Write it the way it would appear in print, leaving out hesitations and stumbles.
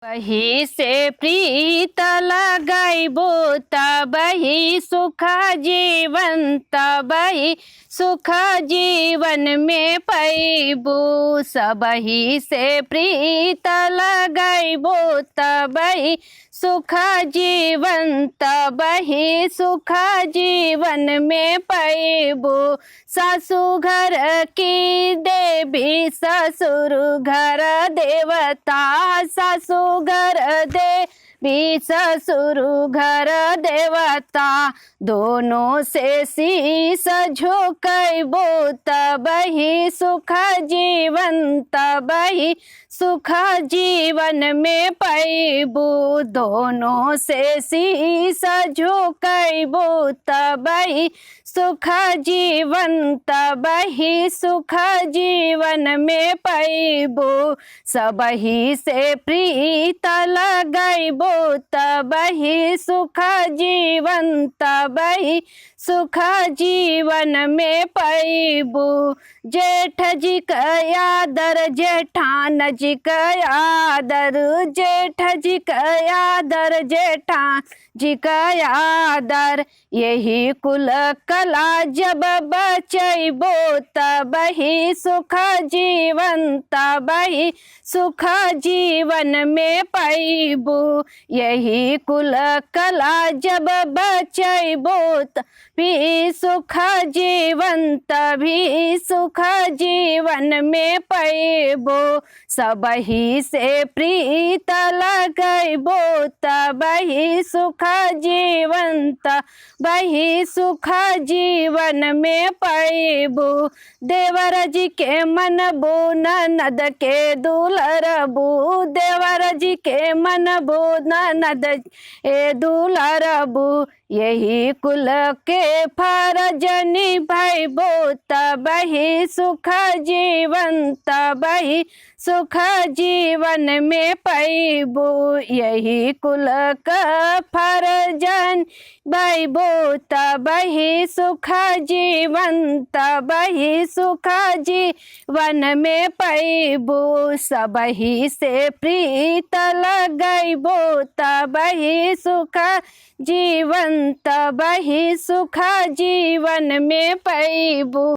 बही से प्रीत लगाइबो तबही सुख जीवन, तबही सुख जीवन में पैबो। सबही से प्रीत लगाइबो तबही सुख जीवन, तबही सुख जीवन में पैबो। सासु घर की देवी ससुर घर देवता, सासु घर देवी ससुर घर देवता, दोनों से शीस झुकैबो तबही सुख जीवन, तबही सुख जीवन में पैबो। दोनों से शीस झुकैबो तबही सुख जीवन, तबही सुख जीवन में पैबो। सबही से प्रीत लगाइबो तबही सुख जीवन, तबही सुख जीवन में पैबो। जेठ जी का आदर जेठान जी का आदर, जेठ जी का आदर जेठान जी का आदर, यही कुल कला जब बचैबो तबही सुख जीवन, तबही सुख जीवन में पैबो। यही कुल कला जब बचैबो तभी सुख जीवन, तभी सुख जीवन में पैबो। सबही से प्रीत लगाइबो तबही सुख जीवन, तबही सुख जीवन में पैबो। देवर जी के मनबो ननद के दुलरबो, देवर जी के मनबो ननद ए दुलरबो, यही कुल के फरज निभाइबो तबही सुख जीवन, तबही सुख जीवन में पैबो। यही कुल का फरज निभाइबो तबही सुख जीवन, तबही सुख जीवन में पैबो। सबही से प्रीत लगाइबो तबही सुख जीवन, तबही सुख जीवन में पैबो।